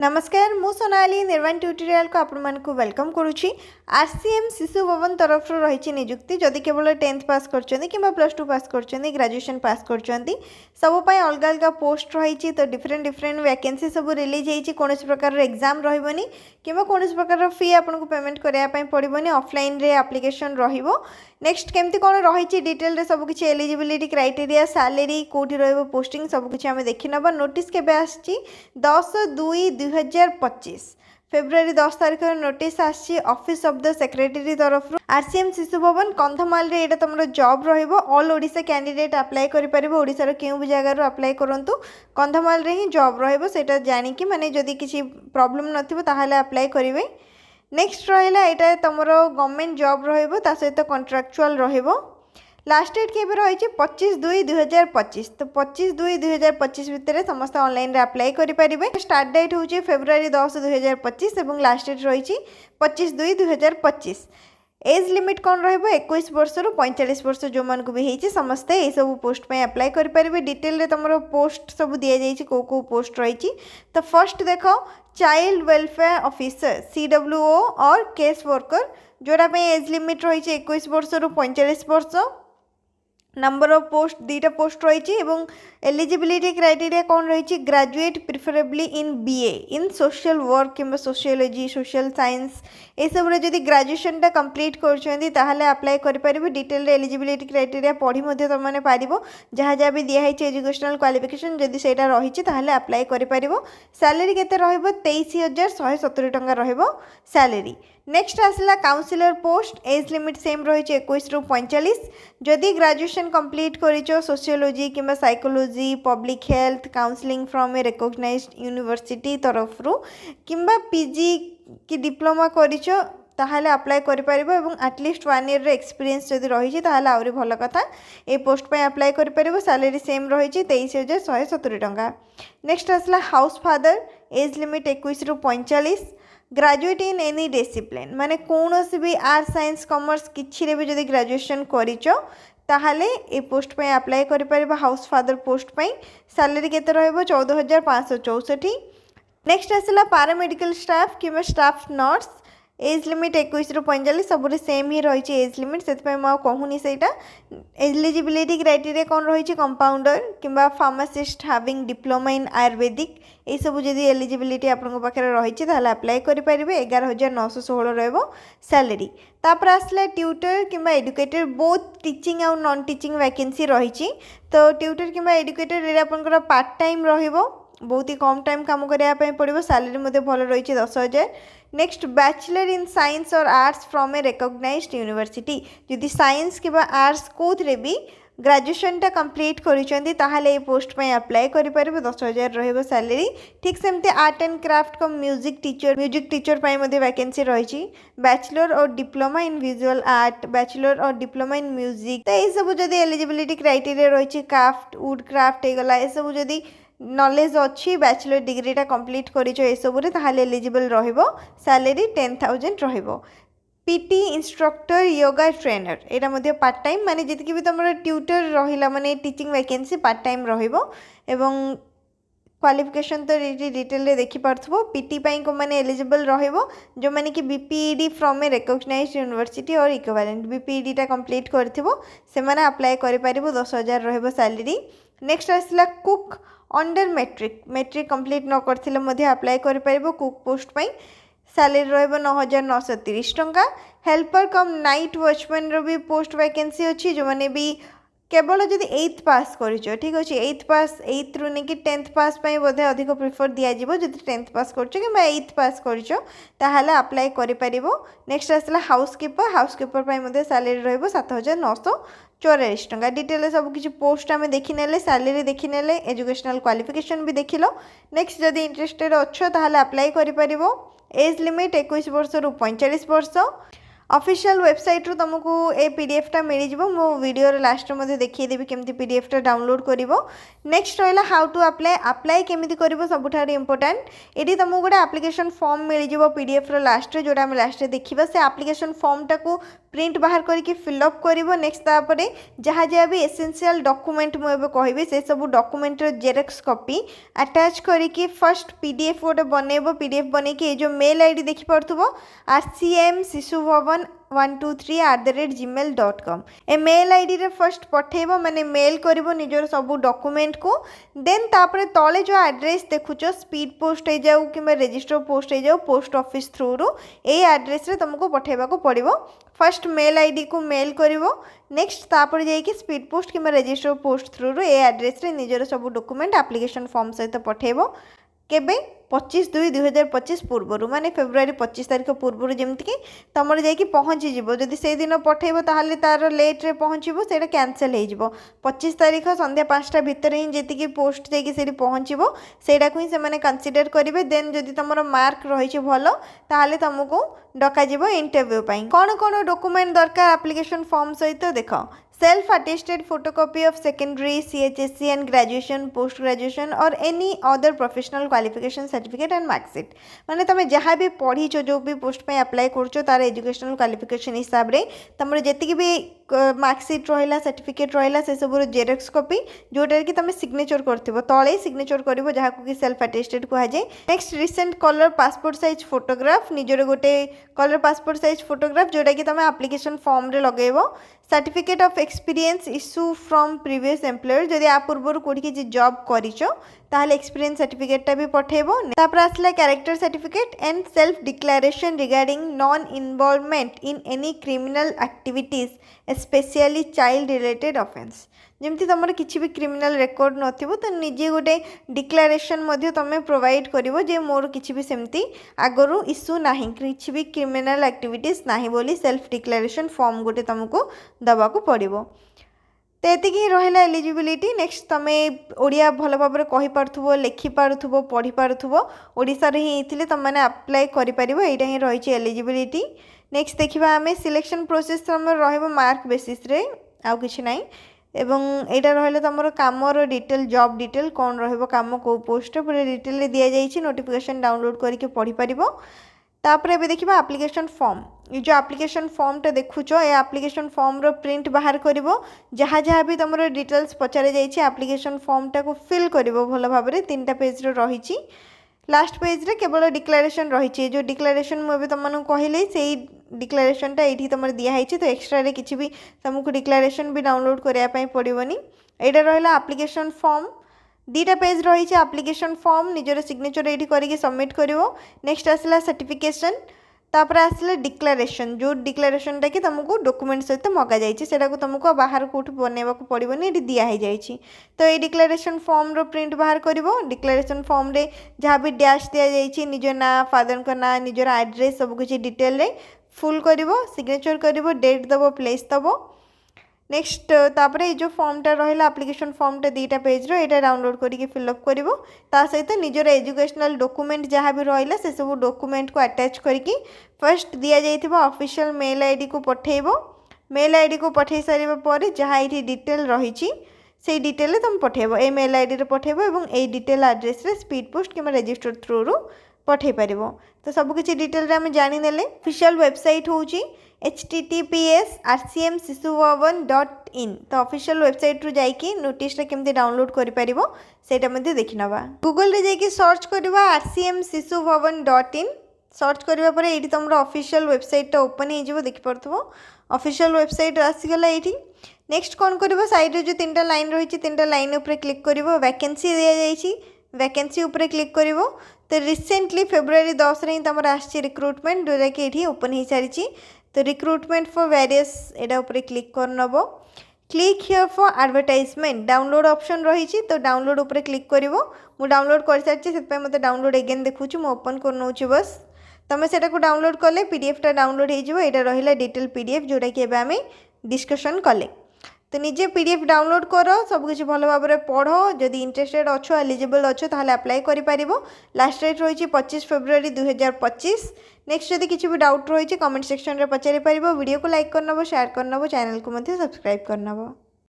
नमस्कार मु सोनाली निर्वाण ट्यूटोरियल को आपण मानकु वेलकम करुछि। आरसीएम शिशुभवन तरफ रही निजुक्ति जदि केवल 10th पास करछन्ती किबा +2 पास करछन्ती ग्रेजुएशन पास करछन्ती सब पय अलग अलग पोस्ट रही तो डिफरेंट वैकेंसी सब रिलीज होईछि। कोनोसी प्रकार एग्जाम रहइबनी किबा कोनोसी प्रकार फी आपनको पेमेंट करिया पय पड़िबनी ऑफलाइन रे एप्लीकेशन रहिबो। नेक्स्ट केमती कोन रही डिटेल रे सब किछि एलिजिबिलिटी क्राइटेरिया सैलरी कोठी रहइबो पोस्टिंग सब किछि हमें देखि नबा। नोटिस केबे आछि 10/2/2025 फेब्रुआरी 10 तारिख नोटिस आसी ऑफिस ऑफ द सेक्रेटरी तरफ आरसीएम शिशुभवन कंधमाल रे एटा तुमरो जॉब रहिबो। ऑल ओडिशा कैंडिडेट अप्लाई करि परिबो। ओडिसा रो केउ भी जगह रो अप्लाई करंतु कंधमाल रे ही जॉब रहिबो सेटा जानि कि माने जदी किछि प्रॉब्लम नथिबो ताहाले अप्लाई करिवे। नेक्स्ट रहिला एटा तुमरो गवर्नमेंट जॉब रहिबो ता सहित कॉन्ट्रैक्चुअल रहिबो। लास्ट डेट के रही 25/2/2025 तो 25/2/2025 भितर समस्त ऑनलाइन रे अप्लाई करि परिबे। स्टार्ट डेट होची फेब्रुआरी 10 2025 एवं लास्ट डेट रही 25/2/2025। एज लिमिट कौन रहिबो 21 वर्ष रु 45 वर्ष जो मन को भी हेची समस्ते ए सब पोस्ट पे अप्लाई करि परिबे। डिटेल रे तमरो पोस्ट सब दिया जाईची को पोस्ट रही। तो फर्स्ट देखो चाइल्ड वेलफेयर ऑफिसर CWO और केस वर्कर जोड़ा पे एज लिमिट रही 21 वर्ष रु 45 वर्ष। नंबर ऑफ पोस्ट दीटा पोस्ट रही एवं एलिजिबिलिटी क्राइटेरिया कौन रही ग्रेजुएट प्रिफरेबली इन BA इन सोशल वर्क कि सोशियोलॉजी सोशल साइंस ये सब जदि ग्रेजुएशन टा कंप्लीट करछन्ती ताहाले अप्लाई करि परिबे। डिटेल रे एलिजिबिलिटी क्राइटेरिया पढ़ी मध्ये त माने पारिबो जहाँ जहाँ भी दिया है एजुकेशनल क्वालिफिकेशन जदि सेटा रही ताहाले अप्लाई करि परिबो। सैलरी केते रहइबो 23,170 टंका रहइबो सैलरी। नेक्स्ट आसला counsellor post age limit same रही 21 रु 45। जदि ग्रेजुएशन कंप्लीट करिचो सोशियोलॉजी किंबा psychology public health counselling from a recognized university तरफ रु किंबा PG की डिप्लोमा करिचो ताहाले अप्लाई करि परिबो एवं एटलिस्ट 1 ईयर रे एक्सपीरियंस जदि रही ताहाले आउरी भल कथा ए पोस्ट पे अप्लाई करि परिबो। सैलरी सेम रही 23,170 टंका। नेक्स्ट आसला हाउस फादर एज लिमिट 21 रु 45। ग्रेजुएट इन एनी डिसिप्लिन माने कौन सी भी आर्ट्स साइंस कॉमर्स किछि भी जदि ग्रेजुएशन करिचो ताहाले ए पोस्ट पे अप्लाई करि परिबो हाउस फादर पोस्ट पे। सैलरी केते रहइबो 14,564। नेक्स्ट आसला पैरामेडिकल स्टाफ किबा स्टाफ नर्स एज लिमिट 21 रु 45 सब सेम ही रही एज लिमिट से कहूनी सेटा। एलिजिबिलिटी क्राइटेरिया कौन रही कंपाउंडर किंबा pharmacist having diploma in Ayurvedic ये सब जदि एलिजिबिलिटी आपन पाखे रही अप्लाई करें 11,916 रहिबो सैलरी। तापर आसला ट्यूटर किंबा एडुकेटर बोथ टीचिंग और नॉन टीचिंग वैकेंसी रही। तो ट्यूटर किंबा एडुकेटर ये आपनकर पार्ट टाइम रहिबो बहुत ही कम टाइम काम करने पड़ो। सैलरी मध्य भल रही 10,000। नेक्स्ट बैचलर इन साइंस और arts from a recognized university जदि साइंस कि आर्ट्स कौन भी ग्रेजुएशन टा कंप्लीट करिसेंती ताहाले ए पोस्ट पे अप्लाई करि परिबे 10,000 रहिबो सैलरी। ठीक सेमते आर्ट एंड क्राफ्ट को म्यूजिक टीचर पाई मध्ये वैकेंसी रही। बैचलर और diploma in visual art bachelor और डिप्लोमा इन म्यूजिक तो ये सब जदि एलिजिबिलिटी क्राइटेरिया रही क्राफ्ट वुड क्राफ्ट हो गला ये सब जदि नॉलेज अच्छी बैचलर डिग्रीटा कंप्लीट करिचो ए सब रे ताहाले एलिजिबल रहिबो। सैलरी 10,000 रहिबो। PT इंस्ट्रक्टर योगा ट्रेनर एटा मध्ये पार्ट टाइम माने जति भी तुम ट्यूटर रहिला माने टीचिंग वैकेंसी पार्ट टाइम रहिबो एवं क्वालिफिकेशन तो डिटेल रे देखि पारथबो। PT पाई को माने एलिजिबल रहिबो जो माने कि BPED from a recognized university और इक्विवेलेंट BPED टा कंप्लीट करथिबो से माने अप्लाई करि परिबो 10,000 रहिबो सैलरी। नेक्स्ट आसला कुक अंडर मैट्रिक कंप्लीट न करथिले मध्ये अप्लाई करि परिबो कुक पोस्ट पाई। सैलरी रहिबो 9,930 टंका। हेल्पर कम नाइट वॉचमैन रो भी पोस्ट वैकेंसी अच्छी जो माने भी केवल जदि 8th पास करिचो ठीक अछि 8th पास 8th रु ने कि 10th पास पई बोधे अधिक प्रिफर दिया जिवो जदि 10th पास करछो कि 8th पास करिचो ताहाले अप्लाई करि परिबो। नेक्स्ट आसला हाउसकीपर पई मध्ये सैलरी रहिबो 7,944 टंका। डिटेल सब किछि पोस्ट आमे देखि नेले सैलरी देखि नेले एजुकेशनल क्वालिफिकेशन भी देखिलो। नेक्स्ट जदि इंटरेस्टेड अच्छो ताहाले अप्लाई करि परिबो। एज लिमिट 21 वर्ष रु 45 वर्ष। ऑफिशियल वेबसाइट रू तुमको ए PDF टा मिल जिवो मो वीडियो रे लास्ट मध्ये देखिए देबी केमती PDF टा डाउनलोड करिवो। नेक्स्ट रहला हाउ टू अप्लाई केमिति करिवो सबुठार इंपोर्टेंट एडी तुमको गोटे एप्लिकेशन फॉर्म मिल जिवो PDF रो लास्ट रे जोडा हम लास्ट रे देखिबा से एप्लिकेशन फॉर्म टा को प्रिंट बाहर करके फिलअप करिवो नेक्स्ट तापरे जहाँ जहाँ भी एसेंशियल डॉक्यूमेंट मुझे कहबी से सब डॉक्यूमेंट जेरॉक्स कॉपी अटैच करके फर्स्ट पीडीएफ गोटे बनइबो पीडीएफ बन के जो मेल आईडी देखि पड़थुबो RCM Sishubhawan 123@gmail.com ए मेल आईडी रे फर्स्ट पठेबो माने मेल करिवो निजर सब डॉक्यूमेंट को देन तापरे तले जो एड्रेस देखुचो स्पीड पोस्ट हो जाऊ कि रजिस्टर पोस्ट हो जाऊ पोस्ट ऑफिस थ्रू रू ए एड्रेस रे तुमको पठेबा को पड़िबो फर्स्ट मेल आईडी को मेल करिवो नेक्स्ट तापर जाइए स्पीड पोस्ट कि रजिस्टर पोस्ट थ्रू रू ए एड्रेस रे निजर सब डॉक्यूमेंट एप्लिकेशन फॉर्म सहित पठेबो केबे 25/2/2025 पूर्वर माने फेब्रुआरी 25 तारिख पूर्वर जमीक तुम जाकि पहुँची जीव जदि से दिन पठेब ताहले तार लेट रे पहुँचबो सेटा कैंसिल हो 25 तारिख संध्या 5टा भितर ही जी पोस्ट जाकि पहुँचबो सेटा को ही से कंसीडर करेंगे देन जदि तुम मार्क रही भल ताहले तुमको डकाजिब इंटरव्यू कौन कौन डॉक्यूमेंट दरकार एप्लिकेशन फॉर्म सहित देख self attested photocopy of secondary CHSC and graduation post graduation or any other professional qualification certificate and mark sheet माने तुम जहाँ भी पढ़ी जो भी पोस्ट पे अप्लाई कर तार एजुकेशनल क्वालिफिकेशन हिसाब रे तुम जी भी मार्कशीट रहा सर्टिफिकेट रहा से सब जेरॉक्स कॉपी जोटा कि तुम सिग्नेचर कर तले सिग्नेचर कर जहाँ को कि सेल्फ अटेस्टेड कहुए next recent colour passport size photograph निजर गोटे कलर पासपोर्ट साइज फोटोग्राफ जोटा कि तुम एप्लिकेशन फॉर्म रे लगेब certificate of experience issue from previous employer जदि आ पूर्व कोठी कि जॉब करिचो ताहले एक्सपीरियंस सर्टिफिकेटा भी पठेबो तापर आसला character certificate and self declaration regarding non involvement in any criminal activities specially child related offence जमती तुम किसी भी क्रिमिनल रेकर्ड नथिबो तो निजे गोटे डिक्लेरेशन मध्य तुम प्रोवाइड करिवो जे मोर किसी भी सेमती आगरु इश्यू नाही किसी भी क्रिमिनल एक्टिविटीज नाही बोली सेल्फ डिक्लेरेशन फॉर्म गोटे तुमको दबा को पड़िबो तो ये रहा एलिजिबिलिटी नेक्स्ट तुम ओडिया भल भाव में कहीपु लिखिपु पढ़ी पार्थुबो ओडिशा रे ही थे तुम मैंने अप्लाई करें यहाँ ही रही एलिजिबिलिटी नेक्स्ट देखा आम सिलेक्शन प्रोसेस मार्क बेसिस रे आउ किछि नाही एवं यहाँ रहा तुम कमर डिटेल जॉब डिटेल कौन रम कौ पोस्ट पूरे डिटेल दि जाइए नोटिफिकेशन डाउनलोड करके पढ़ी पार तापर एबे देखिबा एप्लिकेशन फॉर्म ये जो एप्लिकेशन फॉर्मटा देखुच ये एप्लिकेशन फॉर्म रो प्रिंट बाहर करिवो जहाँ जहाँ भी तुम डिटेल्स पचारे जाइए एप्लिकेशन फॉर्मटा को फिल करिवो भल भाव में 3टा पेज रही लास्ट पेज रे केवल डिक्लेरेशन रही जो डिक्लेरेशन मुझे तुमको कहले से डिक्लेरेशनटा ये तुम दिखाई तो एक्सट्रा रे किसी भी तुमको डिक्लेरेशन भी डाउनलोड करने पड़ोनी यहाँ रहा एप्लिकेशन फॉर्म 2टा पेज रही एप्लिकेशन फॉर्म निजर सिग्नेचर ये करके सबमिट करिवो नेक्स्ट आसला सर्टिफिकेशन तापर आसला डिक्लेरेशन जो डिक्लेरेशनटा कि तुमको डॉक्यूमेंट सहित मगा जाइए तुमको बाहर कौट बनवा पड़ोनी ये दिखाई जाइए तो ये डिक्लेरेशन फॉर्म रो प्रिंट बाहर करिवो डिक्लेरेशन फॉर्म रे जहाँ भी डैश दि जाइए निज ना फादर को ना निजर एड्रेस सब किसी डिटेल रे फुल करिवो सिग्नेचर करिवो डेट दबो प्लेस दबो नेक्स्ट तापर ये जो फॉर्मटा रहा एप्लिकेशन फॉर्मटा 2टा पेज रो एटा डाउनलोड करके फिलअप करिवो ता सहित निजर एजुकेशनल डॉक्यूमेंट जहाँ भी रहा से सब डॉक्यूमेंट को अटैच करके फर्स्ट दि जाइथिबो ऑफिशियल मेल आईडी को पठेइबो मेल आईडी को पठे सारिबा पर जहाँ ये डिटेल रही से डिटेल तुम पठेइबो ए मेल आईडी रे पठेइबो एवं ए डिटेल एड्रेस रे स्पीड पोस्ट कि रजिस्टर थ्रू रू पठे पार तो सबकि डिटेल आम जाने ऑफिशियल वेबसाइट हूँ https rcm.sishubhawan.in तो ऑफिशियल वेबसाइट रू जाइए नोटिस केमती डाउनलोड कर देखी नवा गूगल रे जाइए सर्च करवा rcm.sishubhawan.in सर्च करने पर ये तुम ऑफिशियल वेबसाइट ओपन हो देखिपु ऑफिशियल वेबसाइट आसीगला ये नेक्स्ट कौन कर साइड रे जो 3टा लाइन रही 3टा लाइन उपर क्लिक कर वैकेंसी दि जाइए वैकेंसी उपर क्लिक कर तो रिसेंटली फेब्रुआरी 10 रे तुम आसी रिक्रुटमेंट जोटा कि ये ओपन हो सारी तो रिक्रुटमेंट फॉर वेरियस एटा ऊपर क्लिक कर नब click here for advertisement download option रही तो डाउनलोड ऊपर क्लिक करिवो मु डाउनलोड कर सारी से मते डाउनलोड अगेन देखुछु मु ओपन कर नउछु बस तुम सेटा को डाउनलोड कले पीडीएफटा डाउनलोड हो एटा रहिला डिटेल पीडीएफ जोटा कि एबे आमे डिस्कशन कले तो निजे पीडीएफ डाउनलोड कर सबकिछ भल भाव में पढ़ जदि इंटरेस्टेड अच्छो एलिजिबल अच्छो ताहले अप्लाई करि लास्ट डेट रही 25 फेब्रुआरी 2025 नेक्स्ट जदि किसी भी डाउट रही कमेंट सेक्शन में पचारि पारिबो वीडियो को लाइक करनबो शेयर करनबो चैनल को सब्सक्राइब करनबो।